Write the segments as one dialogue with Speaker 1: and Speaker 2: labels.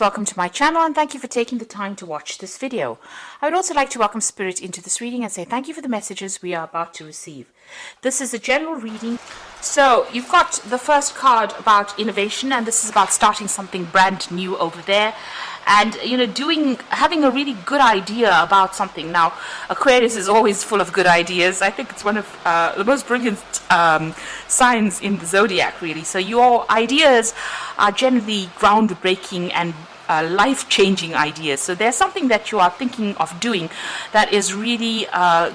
Speaker 1: Welcome to my channel and thank you for taking the time to watch this video. I would also like to welcome Spirit into this reading and say thank you for the messages we are about to receive. This is a general reading. So you've got the first card about innovation, and this is about starting something brand new over there. And having a really good idea about something. Now, Aquarius is always full of good ideas. I think it's one of the most brilliant signs in the zodiac, really. So your ideas are generally groundbreaking and life-changing ideas. So there's something that you are thinking of doing that is really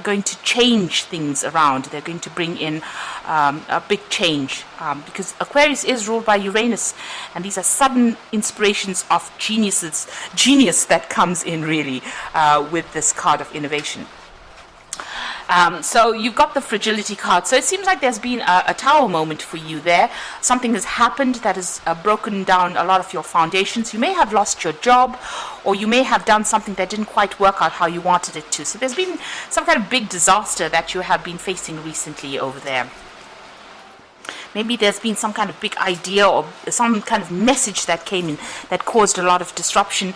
Speaker 1: going to change things around. They're going to bring in a big change because Aquarius is ruled by Uranus, and these are sudden inspirations of genius that comes in really with this card of innovation. So you've got the fragility card. So it seems like there's been a tower moment for you there. Something has happened that has broken down a lot of your foundations. You may have lost your job, or you may have done something that didn't quite work out how you wanted it to. So there's been some kind of big disaster that you have been facing recently over there. Maybe there's been some kind of big idea or some kind of message that came in that caused a lot of disruption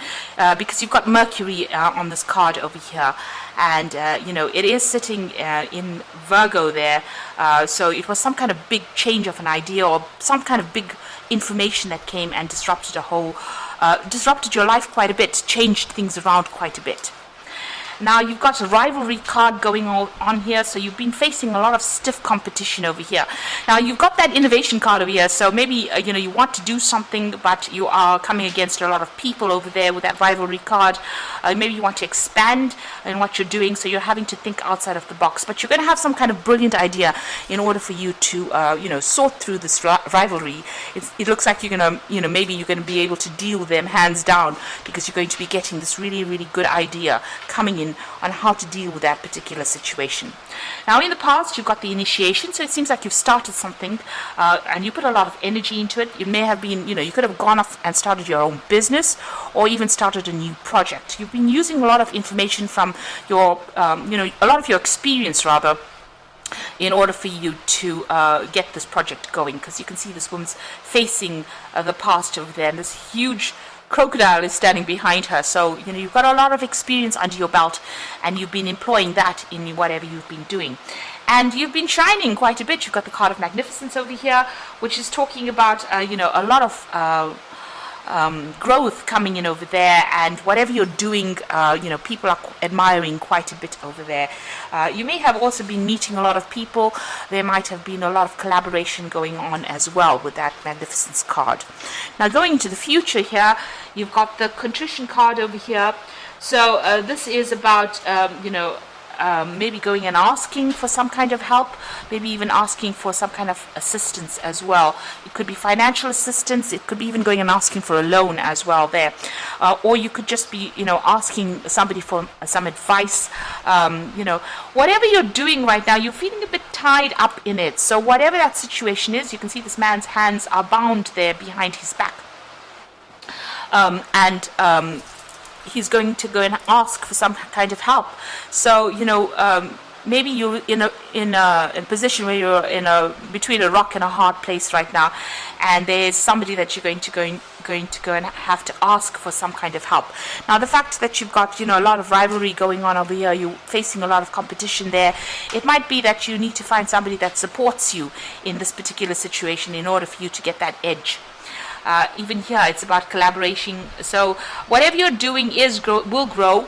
Speaker 1: because you've got Mercury on this card over here. And, it is sitting in Virgo there. So it was some kind of big change of an idea or some kind of big information that came and disrupted disrupted your life quite a bit, changed things around quite a bit. Now you've got a rivalry card going on here, so you've been facing a lot of stiff competition over here. Now you've got that innovation card over here, so maybe you want to do something, but you are coming against a lot of people over there with that rivalry card. Maybe you want to expand in what you're doing, so you're having to think outside of the box. But you're going to have some kind of brilliant idea in order for you to sort through this rivalry. It looks like you're going to maybe you're going to be able to deal with them hands down because you're going to be getting this really, really good idea coming in on how to deal with that particular situation. Now in the past you've got the initiation, so it seems like you've started something and you put a lot of energy into it. It may have been, you could have gone off and started your own business or even started a new project. You've been using a lot of information from your, a lot of your experience rather, in order for you to get this project going, because you can see this woman's facing the past over there, and this huge crocodile is standing behind her. So you've got a lot of experience under your belt, and you've been employing that in whatever you've been doing, and you've been shining quite a bit. You've got the card of magnificence over here, which is talking about a lot of growth coming in over there, and whatever you're doing, people are admiring quite a bit over there. You may have also been meeting a lot of people. There might have been a lot of collaboration going on as well with that magnificence card. Now going into the future here, you've got the contrition card over here. So this is about maybe going and asking for some kind of help, maybe even asking for some kind of assistance as well. It could be financial assistance, it could be even going and asking for a loan as well there. Or you could just be, asking somebody for some advice. Whatever you're doing right now, you're feeling a bit tied up in it. So whatever that situation is, you can see this man's hands are bound there behind his back. He's going to go and ask for some kind of help. So maybe you're in a position where you're between a rock and a hard place right now, and there's somebody that you're going to go and have to ask for some kind of help. Now the fact that you've got a lot of rivalry going on over here, you're facing a lot of competition there, it might be that you need to find somebody that supports you in this particular situation in order for you to get that edge. Even here it's about collaboration. So whatever you're doing will grow.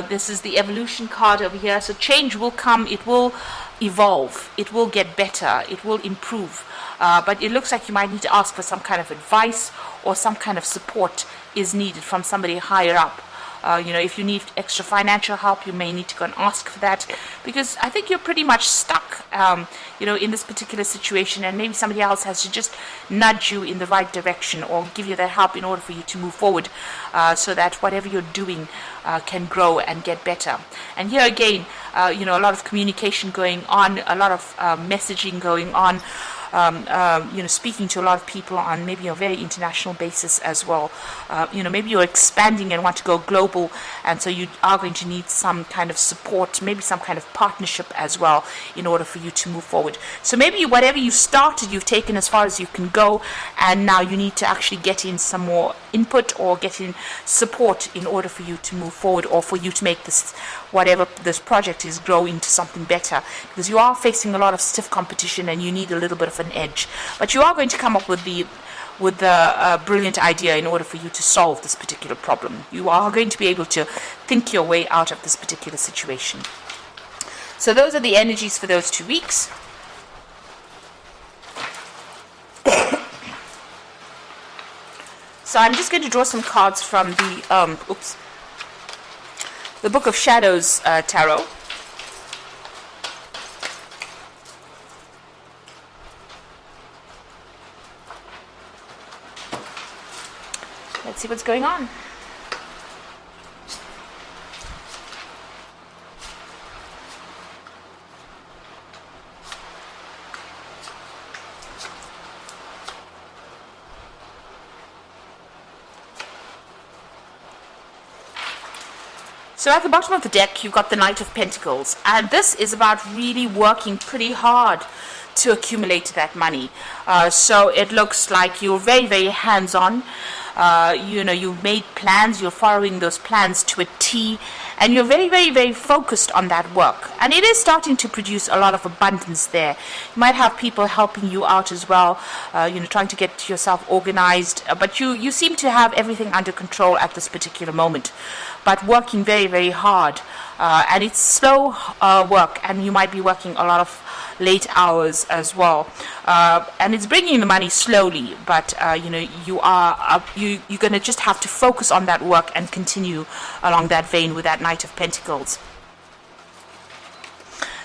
Speaker 1: This is the evolution card over here. So change will come, it will evolve, it will get better, it will improve. But it looks like you might need to ask for some kind of advice, or some kind of support is needed from somebody higher up. If you need extra financial help, you may need to go and ask for that, because I think you're pretty much stuck, in this particular situation, and maybe somebody else has to just nudge you in the right direction or give you that help in order for you to move forward, so that whatever you're doing can grow and get better. And here again, a lot of communication going on, a lot of messaging going on. speaking to a lot of people on maybe a very international basis as well. Maybe you're expanding and want to go global, and so you are going to need some kind of support, maybe some kind of partnership as well, in order for you to move forward. So maybe whatever you started, you've taken as far as you can go, and now you need to actually get in some more input or get in support in order for you to move forward, or for you to make this, whatever this project is, grow into something better, because you are facing a lot of stiff competition and you need a little bit of an edge. But you are going to come up with the brilliant idea in order for you to solve this particular problem. You are going to be able to think your way out of this particular situation. So those are the energies for those 2 weeks. So I'm just going to draw some cards from the Book of Shadows Tarot. Let's see what's going on. So at the bottom of the deck, you've got the Knight of Pentacles, and this is about really working pretty hard to accumulate that money. So it looks like you're very, very hands-on. You've made plans, you're following those plans to a T, and you're very, very, very focused on that work. And it is starting to produce a lot of abundance there. You might have people helping you out as well, trying to get yourself organized, but you seem to have everything under control at this particular moment, but working very, very hard. And it's slow work, and you might be working a lot of late hours as well, and it's bringing the money slowly, but you're going to just have to focus on that work and continue along that vein with that Knight of Pentacles.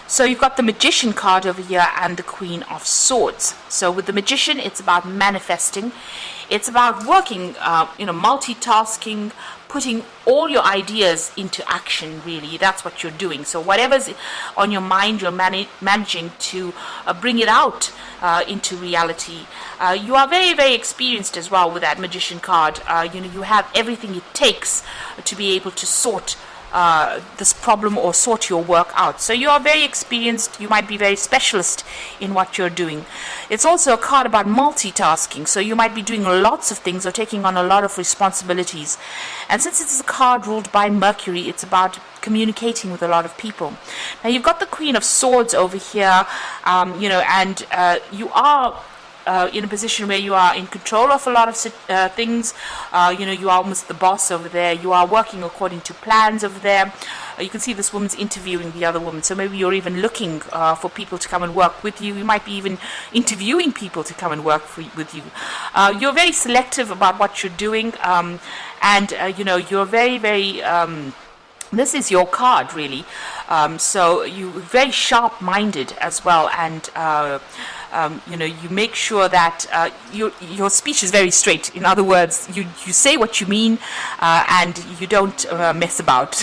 Speaker 1: So you've got the Magician card over here and the Queen of Swords. So with the Magician, it's about manifesting. It's about working, multitasking, putting all your ideas into action, really. That's what you're doing. So whatever's on your mind, you're managing to bring it out into reality. You are very, very experienced as well with that Magician card. You have everything it takes to be able to sort this problem or sort your work out. So you are very experienced. You might be very specialist in what you're doing. It's also a card about multitasking. So you might be doing lots of things or taking on a lot of responsibilities. And since it's a card ruled by Mercury, it's about communicating with a lot of people. Now you've got the Queen of Swords over here, and you are in a position where you are in control of a lot of things. You are almost the boss over there. You are working according to plans over there. You can see this woman's interviewing the other woman. So maybe you're even looking for people to come and work with you. You might be even interviewing people to come and work with you. You're very selective about what you're doing, and you're very, very this is your card, really. So you're very sharp-minded as well, and you make sure that your speech is very straight. In other words, you say what you mean, and you don't mess about.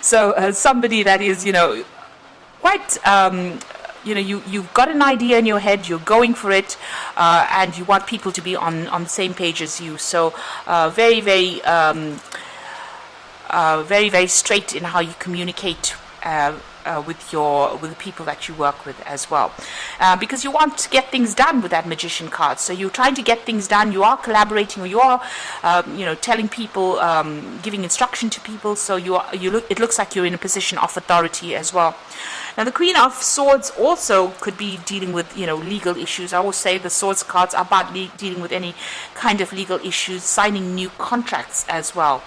Speaker 1: So somebody that is, quite, you've got an idea in your head, you're going for it, and you want people to be on the same page as you. So very, very, very, very straight in how you communicate with the people that you work with as well, because you want to get things done with that Magician card. So you're trying to get things done. You are collaborating, or you are, telling people, giving instruction to people. So it looks like you're in a position of authority as well. Now the Queen of Swords also could be dealing with, legal issues. I always say the Swords cards are about dealing with any kind of legal issues, signing new contracts as well.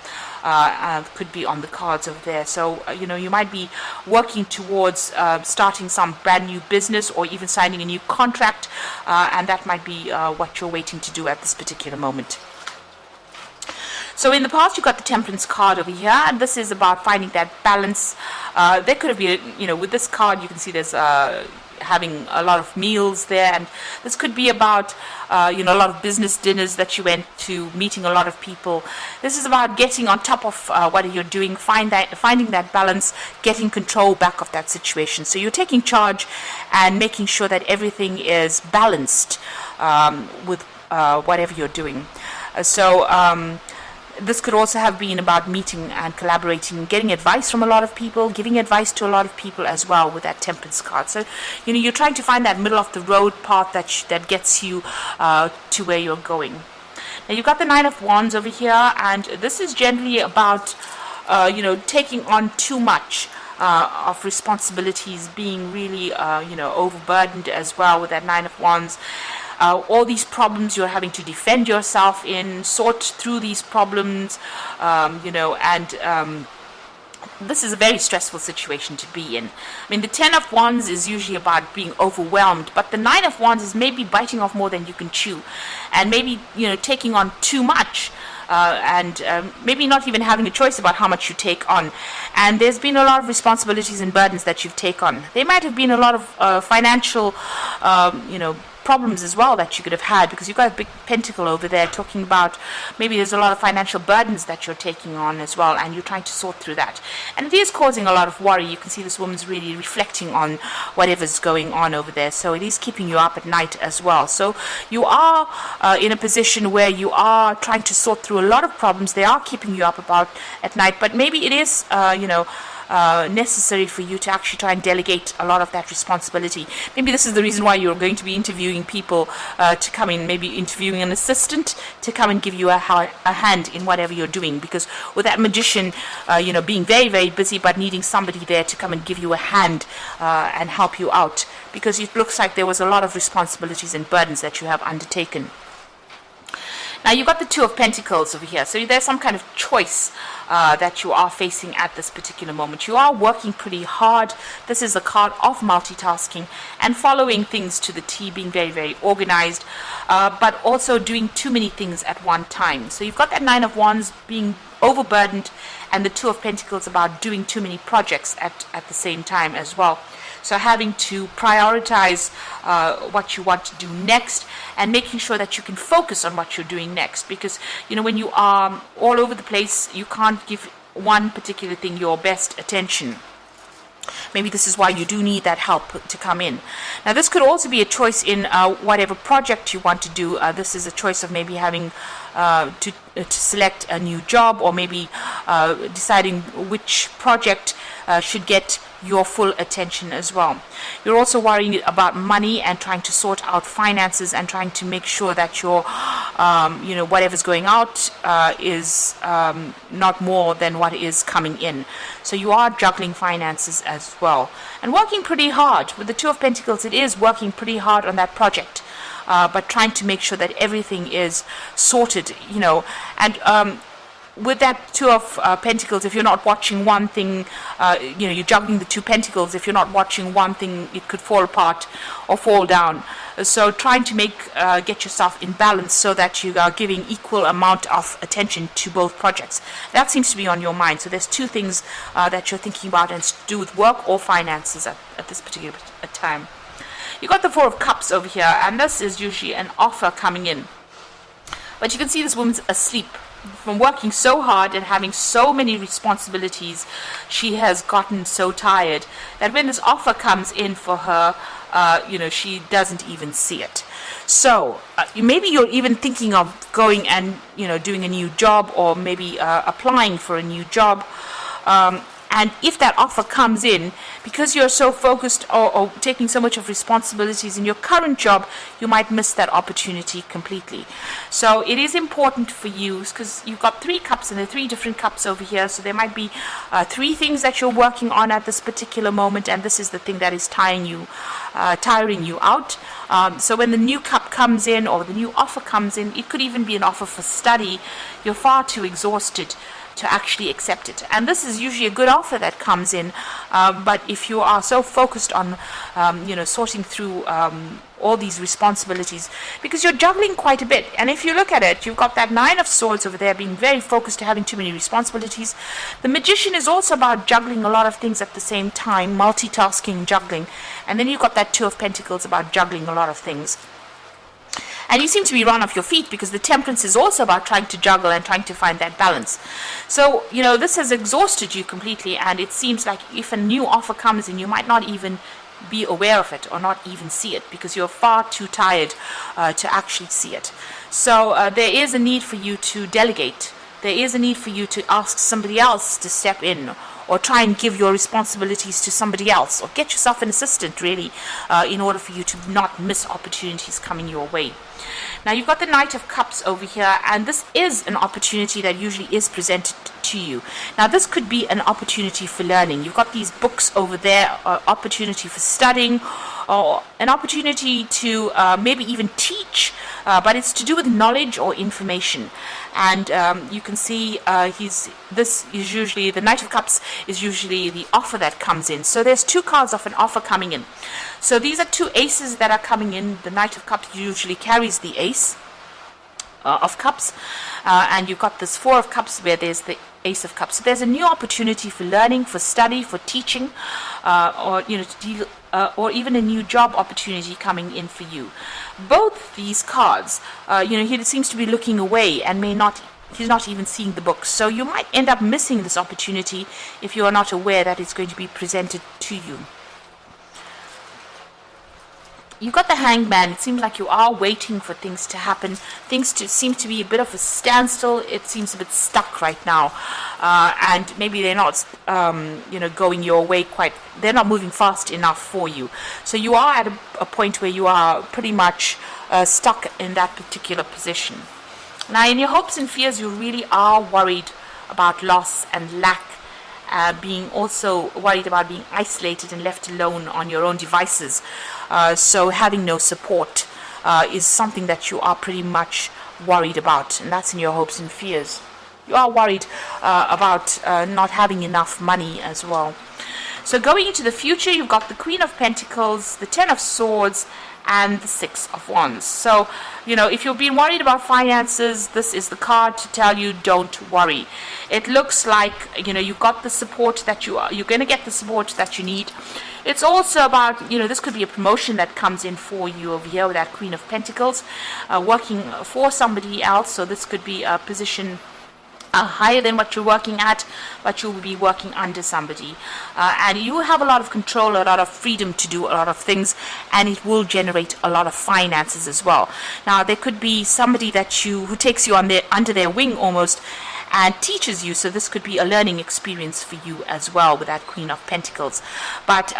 Speaker 1: Could be on the cards over there. So, you might be working towards starting some brand new business or even signing a new contract, and that might be what you're waiting to do at this particular moment. So in the past, you got the Temperance card over here, and this is about finding that balance. There could have been, with this card, you can see there's having a lot of meals there, and this could be about a lot of business dinners that you went to, meeting a lot of people. This is about getting on top of what you're doing, finding that balance, getting control back of that situation. So you're taking charge and making sure that everything is balanced with whatever you're doing. This could also have been about meeting and collaborating, getting advice from a lot of people, giving advice to a lot of people as well with that Temperance card. So, you're trying to find that middle of the road path that gets you to where you're going. Now, you've got the Nine of Wands over here, and this is generally about, taking on too much of responsibilities, being really, overburdened as well with that Nine of Wands. All these problems you're having to defend yourself in, sort through these problems, this is a very stressful situation to be in. I mean, the Ten of Wands is usually about being overwhelmed, but the Nine of Wands is maybe biting off more than you can chew, and maybe, taking on too much. Maybe not even having a choice about how much you take on. And there's been a lot of responsibilities and burdens that you've taken on. There might have been a lot of financial, problems as well that you could have had, because you've got a big pentacle over there talking about maybe there's a lot of financial burdens that you're taking on as well, and you're trying to sort through that. And it is causing a lot of worry. You can see this woman's really reflecting on whatever's going on over there. So it is keeping you up at night as well. So you are in a position where you are trying to sort through a lot of problems. They are keeping you up at night, but maybe it is, necessary for you to actually try and delegate a lot of that responsibility. Maybe this is the reason why you're going to be interviewing people to come in, maybe interviewing an assistant to come and give you a hand in whatever you're doing, because with that Magician, being very, very busy but needing somebody there to come and give you a hand and help you out, because it looks like there was a lot of responsibilities and burdens that you have undertaken. Now, you've got the Two of Pentacles over here. So there's some kind of choice that you are facing at this particular moment. You are working pretty hard. This is a card of multitasking and following things to the T, being very, very organized, but also doing too many things at one time. So you've got that Nine of Wands being overburdened, and the Two of Pentacles about doing too many projects at the same time as well. So having to prioritize what you want to do next, and making sure that you can focus on what you're doing next. Because, when you are all over the place, you can't give one particular thing your best attention. Maybe this is why you do need that help to come in. Now, this could also be a choice in whatever project you want to do. This is a choice of maybe having to select a new job, or maybe deciding which project should get your full attention as well. You're also worrying about money and trying to sort out finances and trying to make sure that your, whatever's going out is not more than what is coming in. So you are juggling finances as well, and working pretty hard. With the Two of Pentacles, it is working pretty hard on that project, but trying to make sure that everything is sorted, and with that Two of Pentacles, if you're not watching one thing, you're juggling the Two Pentacles. If you're not watching one thing, it could fall apart or fall down. So trying to get yourself in balance so that you are giving equal amount of attention to both projects. That seems to be on your mind. So there's two things that you're thinking about, and it's to do with work or finances at this particular time. You got the Four of Cups over here, and this is usually an offer coming in. But you can see this woman's asleep. From working so hard and having so many responsibilities, she has gotten so tired that when this offer comes in for her, she doesn't even see it. So maybe you're even thinking of going and doing a new job, or maybe applying for a new job. And if that offer comes in, because you're so focused or taking so much of responsibilities in your current job, you might miss that opportunity completely. So it is important for you, because you've got 3 cups, and there are 3 different cups over here. So there might be 3 things that you're working on at this particular moment, and this is the thing that is tiring you out. So when the new cup comes in, or the new offer comes in, it could even be an offer for study. You're far too exhausted to actually accept it. And this is usually a good offer that comes in, but if you are so focused on sorting through all these responsibilities, because you're juggling quite a bit, and if you look at it, you've got that Nine of Swords over there, being very focused to having too many responsibilities. The Magician is also about juggling a lot of things at the same time, multitasking, juggling, and then you've got that Two of Pentacles about juggling a lot of things. And you seem to be run off your feet, because the Temperance is also about trying to juggle and trying to find that balance. So, this has exhausted you completely, and it seems like if a new offer comes in, you might not even be aware of it or not even see it, because you're far too tired to actually see it. So there is a need for you to delegate. There is a need for you to ask somebody else to step in, or try and give your responsibilities to somebody else, or get yourself an assistant, really, in order for you to not miss opportunities coming your way. Now, you've got the Knight of Cups over here, and this is an opportunity that usually is presented to you. Now, this could be an opportunity for learning. You've got these books over there, opportunity for studying, or an opportunity to maybe even teach, but it's to do with knowledge or information. And you can see this is usually, the Knight of Cups is usually the offer that comes in. So there's two cards of an offer coming in. So these are two aces that are coming in. The Knight of Cups usually carries the ace of Cups, and you've got this Four of Cups where there's the Ace of Cups. So there's a new opportunity for learning, for study, for teaching, or to deal, or even a new job opportunity coming in for you. Both these cards, he seems to be looking away and he's not even seeing the books. So you might end up missing this opportunity if you are not aware that it's going to be presented to you. You've got the Hangman. It seems like you are waiting for things to happen. Things seem to be a bit of a standstill. It seems a bit stuck right now. And maybe they're not, going your way quite. They're not moving fast enough for you. So you are at a point where you are pretty much stuck in that particular position. Now, in your hopes and fears, you really are worried about loss and lack. Being also worried about being isolated and left alone on your own devices. So having no support is something that you are pretty much worried about, and that's in your hopes and fears. You are worried about not having enough money as well. So going into the future, you've got the Queen of Pentacles, the Ten of Swords, and the Six of Wands. So, if you've been worried about finances, this is the card to tell you don't worry. It looks like, you've got the support that you're going to get the support that you need. It's also about, this could be a promotion that comes in for you over here with that Queen of Pentacles, working for somebody else. So this could be a position higher than what you're working at, but you will be working under somebody, and you have a lot of control, a lot of freedom to do a lot of things, and it will generate a lot of finances as well. Now, there could be somebody who takes you under their wing almost, and teaches you. So this could be a learning experience for you as well with that Queen of Pentacles. But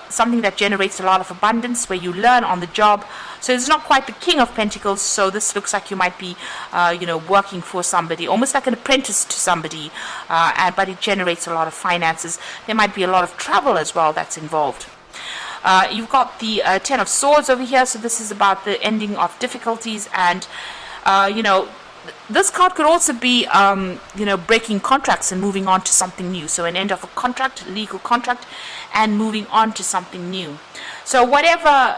Speaker 1: something that generates a lot of abundance, where you learn on the job. So it's not quite the King of Pentacles. So this looks like you might be, working for somebody, almost like an apprentice to somebody. But it generates a lot of finances. There might be a lot of travel as well that's involved. You've got the Ten of Swords over here. So this is about the ending of difficulties, and this card could also be, breaking contracts and moving on to something new. So an end of a contract, legal contract, and moving on to something new. So whatever,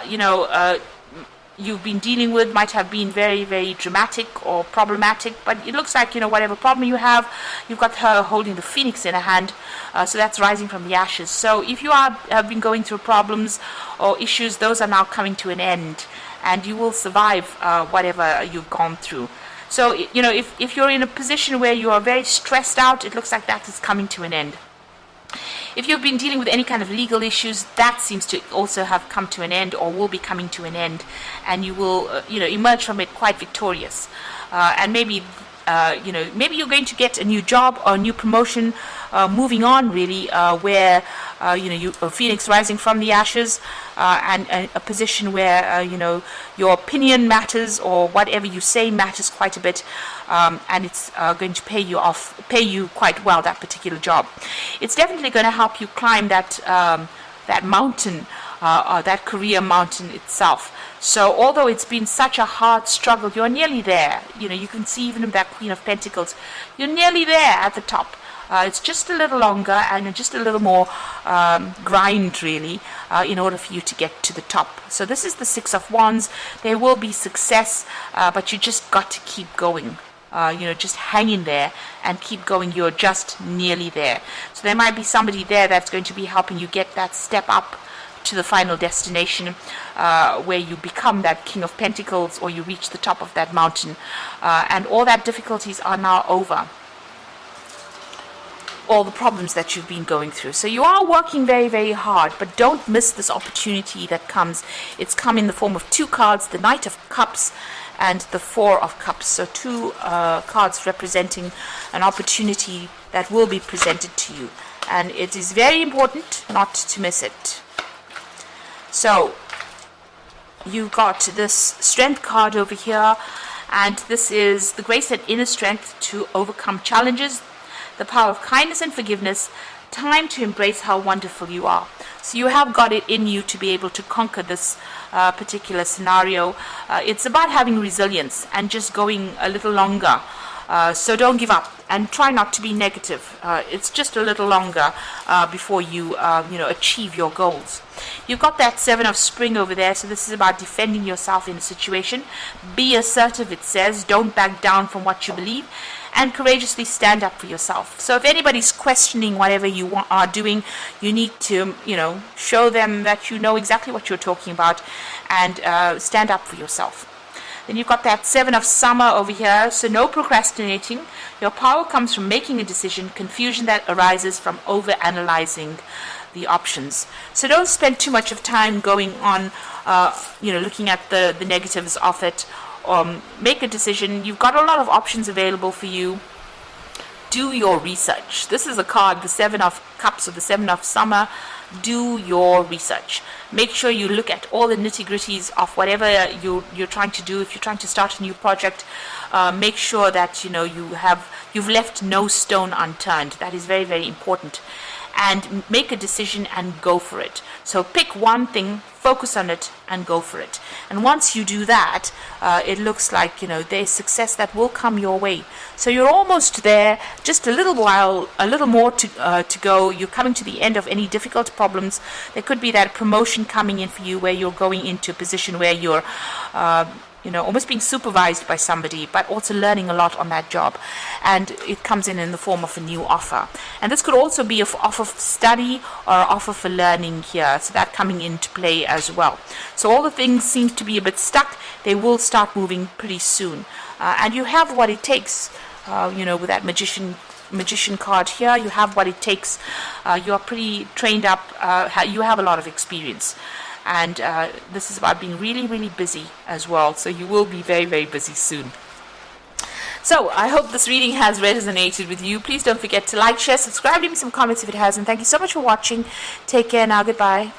Speaker 1: you've been dealing with might have been very, very dramatic or problematic, but it looks like, whatever problem you have, you've got her holding the Phoenix in her hand, so that's rising from the ashes. So if you have been going through problems or issues, those are now coming to an end, and you will survive whatever you've gone through. So, if you're in a position where you are very stressed out, it looks like that is coming to an end. If you've been dealing with any kind of legal issues, that seems to also have come to an end, or will be coming to an end, and you will, emerge from it quite victorious. And maybe, maybe you're going to get a new job or a new promotion, moving on really, where, Phoenix rising from the ashes, and a position where, your opinion matters, or whatever you say matters quite a bit, and it's going to pay you quite well, that particular job. It's definitely going to help you climb that mountain that career mountain itself. So although it's been such a hard struggle, you're nearly there. You know, you can see even with that Queen of Pentacles, you're nearly there at the top. It's just a little longer and just a little more grind, really, in order for you to get to the top. So this is the Six of Wands. There will be success, but you just got to keep going. Just hang in there and keep going. You're just nearly there. So there might be somebody there that's going to be helping you get that step up to the final destination, where you become that King of Pentacles, or you reach the top of that mountain, and all that difficulties are now over. All the problems that you've been going through. So you are working very, very hard, but don't miss this opportunity that comes. It's come in the form of two cards, the Knight of Cups and the Four of Cups. So two cards representing an opportunity that will be presented to you. And it is very important not to miss it. So you've got this Strength card over here, and this is the grace and inner strength to overcome challenges, the power of kindness and forgiveness, time to embrace how wonderful you are. So you have got it in you to be able to conquer this particular scenario. It's about having resilience and just going a little longer. So don't give up and try not to be negative. It's just a little longer before you achieve your goals. You've got that Seven of Spring over there, so this is about defending yourself in a situation. Be assertive, it says. Don't back down from what you believe, and courageously stand up for yourself. So if anybody's questioning whatever you are doing, you need to, show them that you know exactly what you're talking about, and stand up for yourself. Then you've got that Seven of Summer over here, so no procrastinating. Your power comes from making a decision, confusion that arises from over-analyzing the options. So don't spend too much of time going on, looking at the negatives of it. Make a decision. You've got a lot of options available for you. Do your research. This is a card, the Seven of Cups or the Seven of Summer. Do your research. Make sure you look at all the nitty-gritties of whatever you're trying to do. If you're trying to start a new project, make sure that you've left no stone unturned. That is very, very important. And make a decision and go for it. So pick one thing, focus on it, and go for it. And once you do that, it looks like there's success that will come your way. So you're almost there. Just a little while, a little more to go. You're coming to the end of any difficult problems. There could be that promotion coming in for you, where you're going into a position where you're almost being supervised by somebody, but also learning a lot on that job. And it comes in the form of a new offer. And this could also be an offer for study or an offer for learning here. So that coming into play as well. So all the things seem to be a bit stuck. They will start moving pretty soon. And you have what it takes, with that magician card here. You have what it takes. You're pretty trained up. You have a lot of experience. And this is about being really, really busy as well. So you will be very, very busy soon. So I hope this reading has resonated with you. Please don't forget to like, share, subscribe, leave me some comments if it has. And thank you so much for watching. Take care now. Goodbye.